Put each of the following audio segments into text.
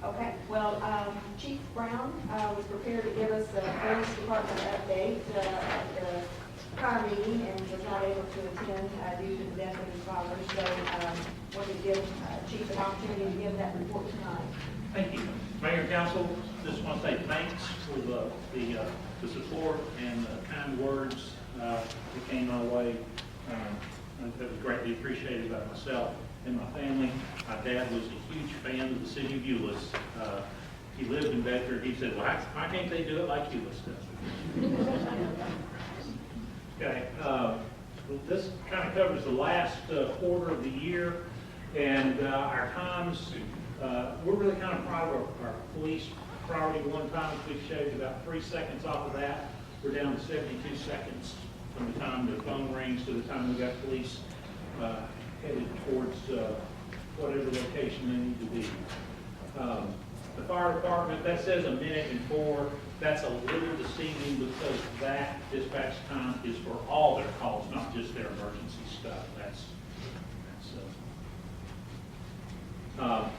Okay, well, Chief Brown was prepared to give us a police department update at the prior meeting and was not able to attend due to the death of his father. So wanted to give Chief an opportunity to give that report tonight. Thank you. Mayor and Council, just want to say thanks for the support and the kind words that came my way. That was greatly appreciated by myself and my family. My dad was a huge fan of the city of Euless. He lived in Bedford. He said, well, why can't they do it like Euless does? Okay. This kind of covers the last quarter of the year, and our times, we're really kind of proud of our police priority one time. We shaved about 3 seconds off of that. We're down to 72 seconds from the time the phone rings to the time we got police headed towards whatever location they need to be. The fire department, that says 1 minute and 4. That's a little deceiving because that dispatch time is for all their calls, not just their emergency stuff.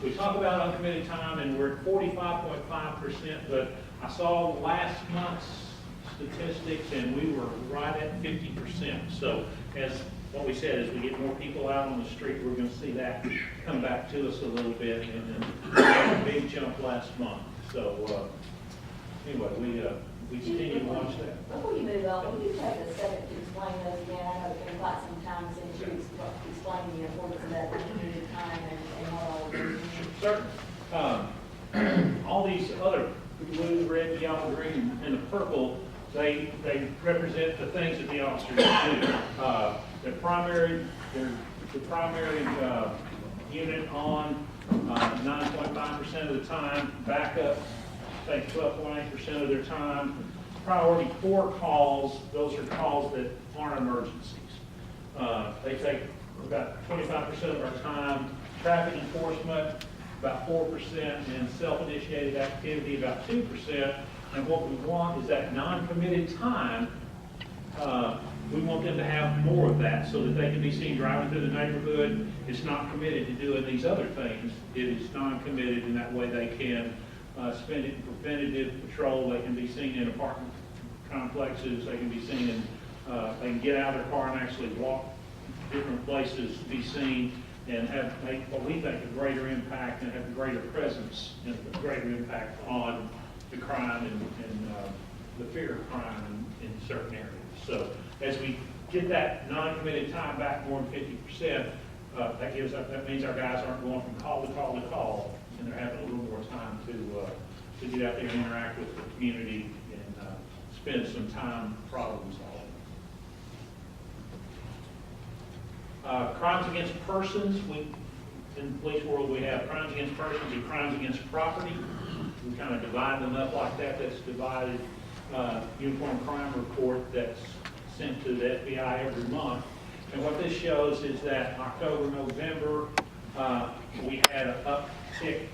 We talk about uncommitted time, and we're at 45.5%, but I saw last month's statistics, and we were right at 50%. So as what we said, as we get more people out on the street, we're going to see that come back to us a little bit, and then we had a big jump last month. So anyway, we continue to watch that. Before you move on, would you take a second to explain those again? I know it's been quite some time since you explained the importance of that uncommitted time and what all of those mean. Certain. All these other blue, red, yellow, green, and the purple, they represent the things that the officers do. The primary unit on 9.5% of the time, backup, say 12.8% of their time. Priority 4 calls, those are calls that aren't emergencies. They take about 25% of our time. Traffic enforcement, about 4%, and self-initiated activity, about 2%. And what we want is that non-committed time. We want them to have more of that so that they can be seen driving through the neighborhood. It's not committed to doing these other things. It is non-committed, and that way they can spend it in preventative patrol. They can be seen in apartment complexes. They can be seen in, they can get out of their car and actually walk different places to be seen and make what we think a greater impact and have a greater presence and a greater impact on the crime and the fear of crime in certain areas. So as we get that non-committed time back more than 50%, that means our guys aren't going from call to call to call, and they're having a little more time to get out there and interact with the community and spend some time problem solving. Crimes against persons. In the police world, we have crimes against persons and crimes against property. We kind of divide them up like that. That's divided uniform crime report that's sent to the FBI every month. And what this shows is that October, November, we had an uptick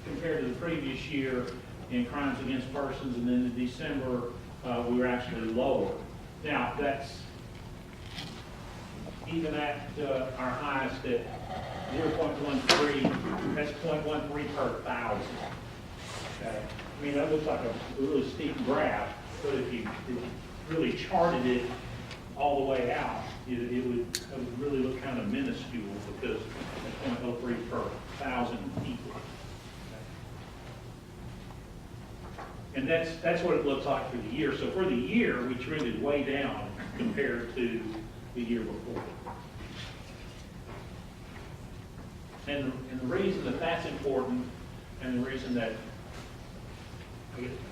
compared to the previous year in crimes against persons, and then in December, we were actually lower. Now, that's even at our highest at 0.13, that's 0.13 per thousand. Okay. I mean, that looks like a really steep graph, but if you really charted it all the way out, it would really look kind of minuscule because it's 0.03 per thousand people. Okay. And that's what it looks like for the year. So for the year, we trended way down compared to the year before. And the reason that that's important, and the reason that,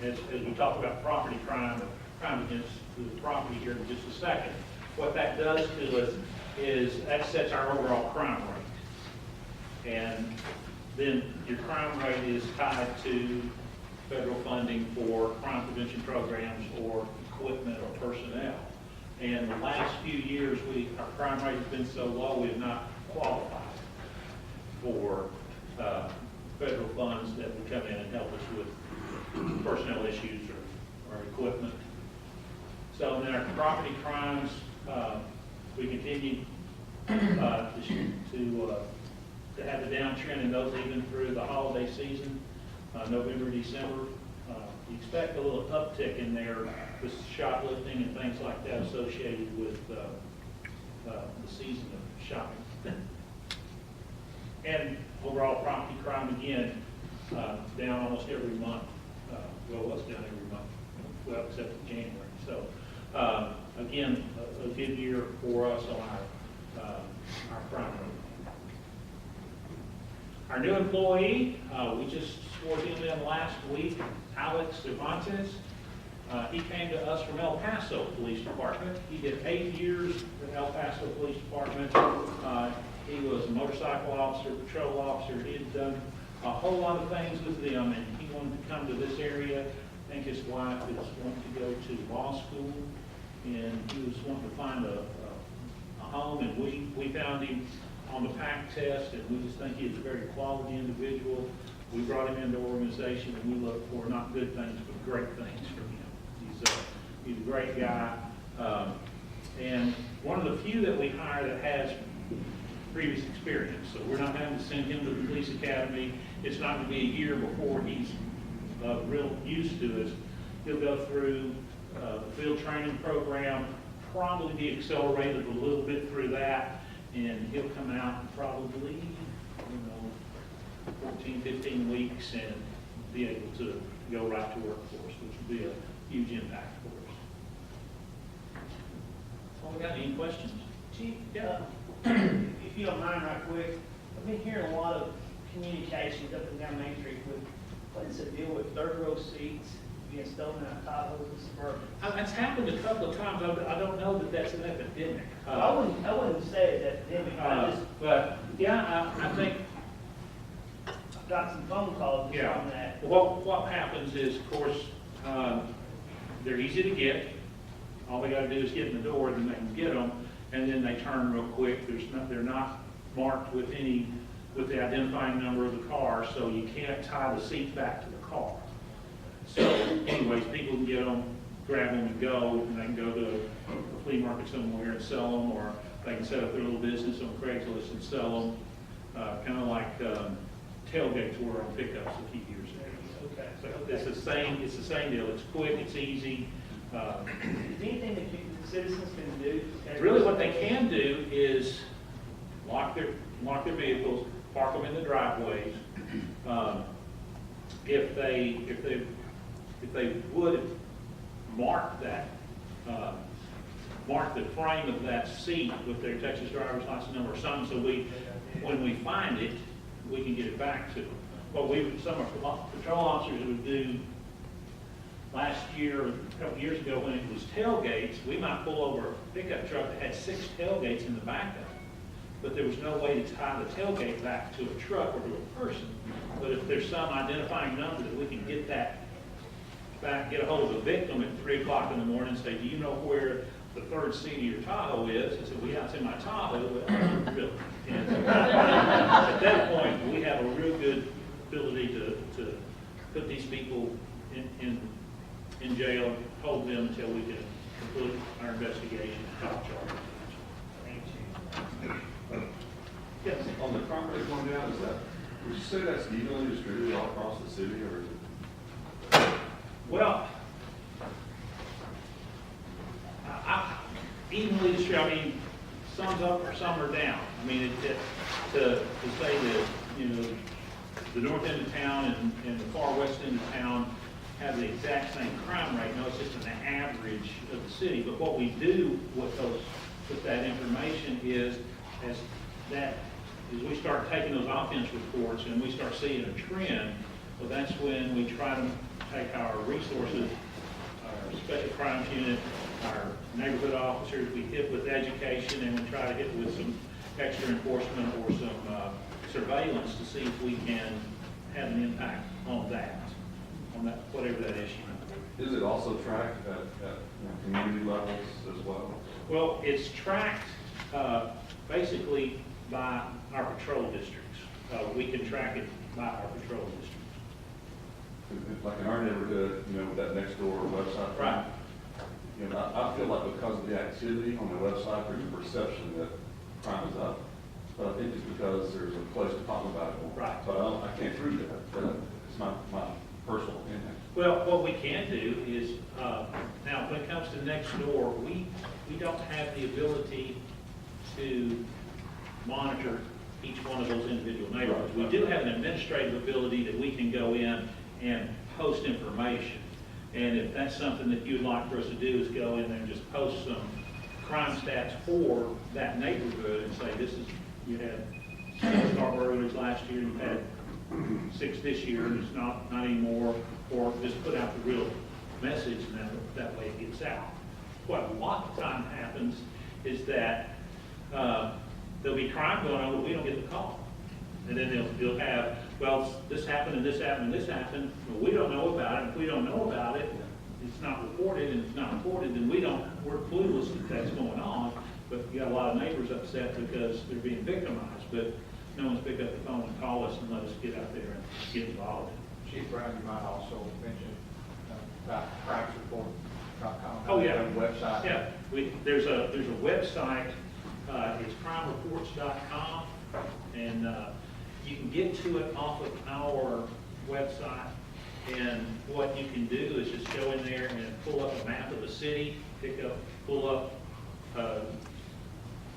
as we talk about property crime, or crime against the property here in just a second, what that does to us is that sets our overall crime rate. And then your crime rate is tied to federal funding for crime prevention programs or equipment or personnel. And the last few years, our crime rate has been so low, we have not qualified for federal funds that would come in and help us with personnel issues or equipment. So then our property crimes, we continue to have a downtrend in those even through the holiday season. November, December. Expect a little uptick in there with shoplifting and things like that associated with the season of shopping. And overall property crime, again, down almost every month. Well, it's down every month, well, except in January. So, again, a good year for us on our crime rate. Our new employee, we just swore him in last week, Alex Cervantes. He came to us from El Paso Police Department. He did 8 years at El Paso Police Department. He was a motorcycle officer, patrol officer. He had done a whole lot of things with them, and he wanted to come to this area. I think his wife is wanting to go to law school, and he was wanting to find a home, and we found him on the PAC test, and we just think he's a very quality individual. We brought him into the organization, and we look for not good things, but great things from him. He's a great guy, and one of the few that we hire that has previous experience. So we're not having to send him to the police academy. It's not going to be a year before he's real used to it. He'll go through the field training program, probably be accelerated a little bit through that, and he'll come out probably, 14, 15 weeks and be able to go right to work for us, which will be a huge impact for us. Well, we got any questions? Chief, if you don't mind right quick, I've been hearing a lot of communications up and down Main Street with, what is the deal with third row seats being stolen out of Tahoe and Suburban? It's happened a couple of times. I don't know that that's an epidemic. I wouldn't say it's epidemic, But yeah, I think I've got some phone calls on that. what happens is, of course, they're easy to get. All they got to do is get in the door, then they can get them, and then they turn real quick. They're not marked with the identifying number of the car, so you can't tie the seat back to the car. So anyways, people can get them, grab them and go, and they can go to a flea market somewhere and sell them, or they can set up their little business on Craigslist and sell them, kind of like tailgates were on pickups a few years ago. Okay. So it's the same deal. It's quick, it's easy. Is there anything that citizens can do? Really what they can do is lock their vehicles, park them in the driveways. If they would mark the frame of that seat with their Texas driver's license number or something, so when we find it, we can get it back to them. What some of our patrol officers would do last year, a couple years ago, when it was tailgates, we might pull over a pickup truck that had 6 tailgates in the back of it. But there was no way to tie the tailgate back to a truck or to a person. But if there's some identifying number that we can get that back, get a hold of the victim at 3 o'clock in the morning and say, do you know where the third seat of your Tahoe is? I said, well, yeah, it's in my Tahoe. Well, really? And at that point, we have a real good ability to put these people in jail, hold them until we can conclude our investigation and top charge. Yes. On the crime rate going down, would you say that's evenly distributed all across the city, or is it? Well, evenly distributed. I mean, some's up or some are down. I mean, to say that, the north end of town and the far west end of town have the exact same crime rate. No, it's just an average of the city. But what we do with that information is, as we start taking those offense reports and we start seeing a trend, well, that's when we try to take our resources, our special crimes unit, our neighborhood officers, we hit with education, and we try to hit with some extra enforcement or some surveillance to see if we can have an impact on that, whatever that issue is. Is it also tracked at community levels as well? Well, it's tracked basically by our patrol districts. We can track it by our patrol districts. Like in our neighborhood, with that next door website. Right. I feel like because of the activity on the website, there's a perception that crime is up. But I think it's because there's a place to talk about it. Right. So I can't prove that. But it's my Well, what we can do is, now, when it comes to next door, we don't have the ability to monitor each one of those individual neighborhoods. We do have an administrative ability that we can go in and post information. And if that's something that you'd like for us to do, is go in there and just post some crime stats for that neighborhood and say, this is, you had 6 car burglaries last year, you had 6 this year, and it's not anymore, or just put out the real message, and that way it gets out. What a lot of time happens is that there'll be crime going on, but we don't get the call. And then they'll have, well, this happened, and this happened, and this happened, but we don't know about it. If we don't know about it, it's not reported, and it's not reported, then we're clueless that that's going on. But you got a lot of neighbors upset because they're being victimized, but no one's picked up the phone and called us and let us get out there and get involved. Chief Brown, you might also mention about crimesreport.com. Oh, yeah. Website. Yeah, there's a website, it's crimereports.com, and you can get to it off of our website. And what you can do is just go in there and pull up a map of the city, pull up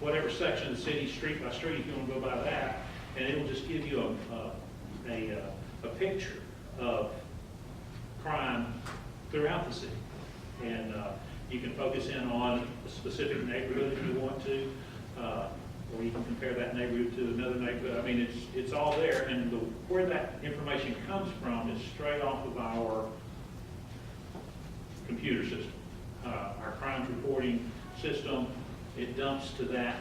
whatever section of the city, street by street, if you want to go by that, and it will just give you a picture of crime throughout the city. And you can focus in on a specific neighborhood if you want to, or you can compare that neighborhood to another neighborhood. I mean, it's all there, and where that information comes from is straight off of our computer system. Our crimes reporting system, it dumps to that,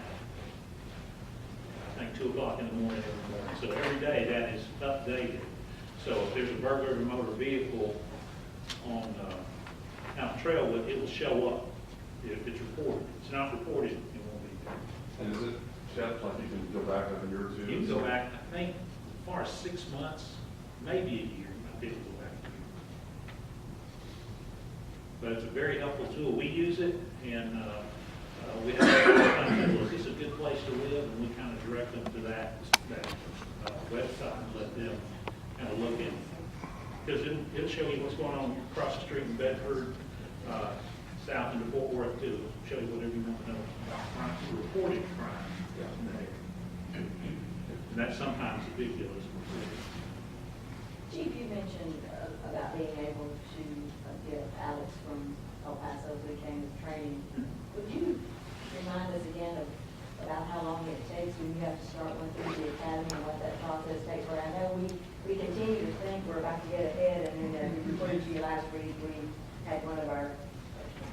I think, 2 o'clock in the morning every morning. So every day that is updated. So if there's a burglary of a motor vehicle on out trail, it will show up if it's reported. If it's not reported, it won't be there. And is it, Jeff, like you can go back a year or two? You can go back, I think, as far as 6 months, maybe a year, you might be able to go back a year. But it's a very helpful tool. We use it, and we have people, is this a good place to live? And we kind of direct them to that website and let them kind of look in. Because it'll show you what's going on across the street in Bedford, south into Fort Worth, too. It'll show you whatever you want to know about crime, reported crime. And that's sometimes a big deal. Chief, you mentioned about being able to get Alex from El Paso who came to training. Would you remind us again about how long it takes when you have to start one through the academy and what that process takes? Where I know we continue to think we're about to get ahead, and then we reported to you last week, we had one of our,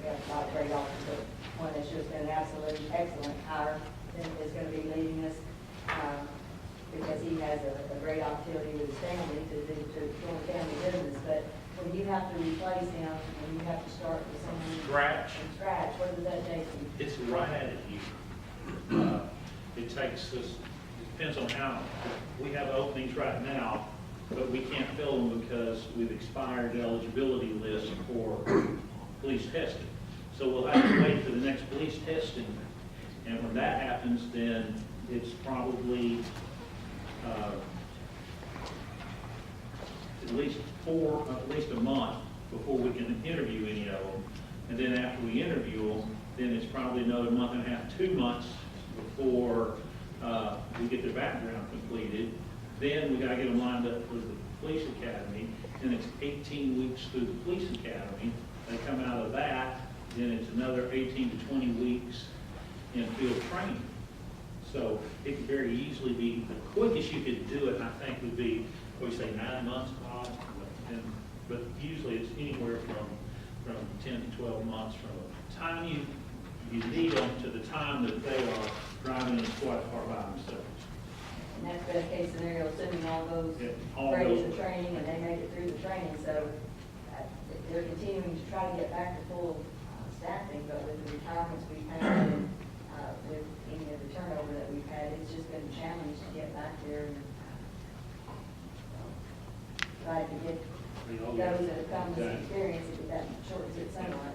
we have a lot of great officers, but one that's just been an absolute excellent hire and is going to be leading us because he has a great opportunity with his family to join family business. But when you have to replace him, when you have to start with someone from scratch, what does that take you? It's right at it here. It takes us, it depends on how, we have openings right now, but we can't fill them because we've expired the eligibility list for police testing. So we'll have to wait for the next police testing, and when that happens, then it's probably at least a month before we can interview any of them. And then after we interview them, then it's probably another month and a half, 2 months before we get their background completed. Then we gotta get them lined up for the police academy, and it's 18 weeks through the police academy. They come out of that, then it's another 18 to 20 weeks in field training. So it could very easily be, the quickest you could do it, I think, would be, what we say, 9 months, Bob? But usually it's anywhere from 10 to 12 months from the time you need them to the time that they are driving in a squad car by themselves. And that's best case scenario, assuming all those Yeah, all grades those. of training and they make it through the training. So they're continuing to try to get back to full staffing, but with the retirements we've had and with any of the turnover that we've had, it's just been a challenge to get back there. And try to get those that have come with experience, that shortens it somewhat.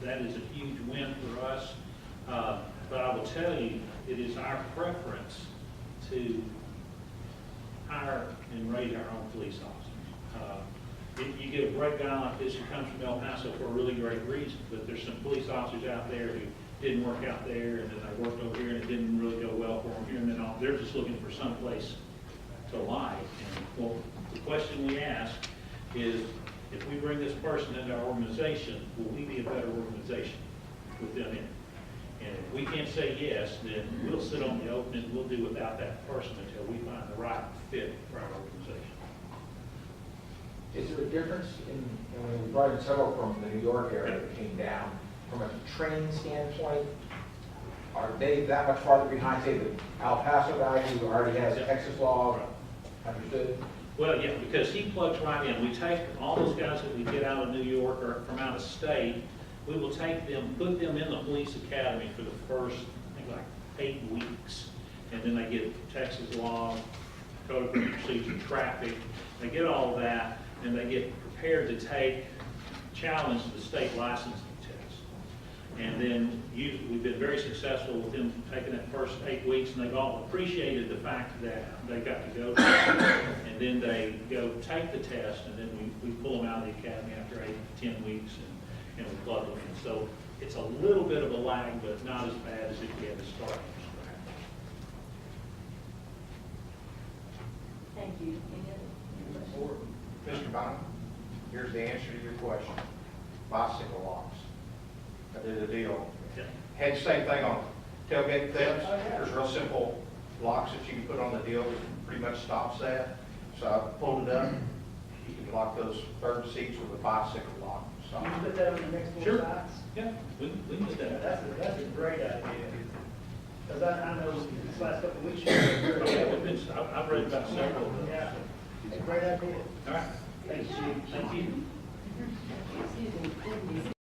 That is a huge win for us. But I will tell you, it is our preference to hire and raise our own police officers. you get a great guy like this who comes from El Paso for a really great reason, but there's some police officers out there who didn't work out there, and then they worked over here, and it didn't really go well for them here, and then they're just looking for some place to lie. And, well, the question we ask is, if we bring this person into our organization, will we be a better organization with them in it? And if we can't say yes, then we'll sit on the open and we'll do without that person until we find the right fit for our organization. Is there a difference in we brought in several from the New York area that came down, from a training standpoint? Are they that much farther behind, say, the El Paso guy who already has Texas law understood? Well, yeah, because he plugs right in. We take all those guys that we get out of New York or from out of state, we will take them, put them in the police academy for the first, I think, like 8 weeks. And then they get Texas law, code of procedure, traffic. They get all of that, and they get prepared to challenge the state licensing test. And then we've been very successful with them taking that first 8 weeks, and they've all appreciated the fact that they got to go there. And then they go take the test, and then we pull them out of the academy after 8 to 10 weeks, and we plug them in. So it's a little bit of a lag, but not as bad as if we had to start from scratch. Thank you. Any other questions? Mr. Bynum, here's the answer to your question. Bicycle locks. I did a deal. Okay. Had the same thing on tailgate thefts. Oh, yeah. There's real simple locks that you can put on the deal that pretty much stops that. So I pulled it up. You can lock those third seats with a bicycle lock. Can you put that on the next Sure. four sites? Yeah, we can do that. That's a great idea. Because I know this last couple of weeks. Oh, yeah, I've read about several of those. Yeah, it's a great idea. All right. Thanks, Chief. Thank you.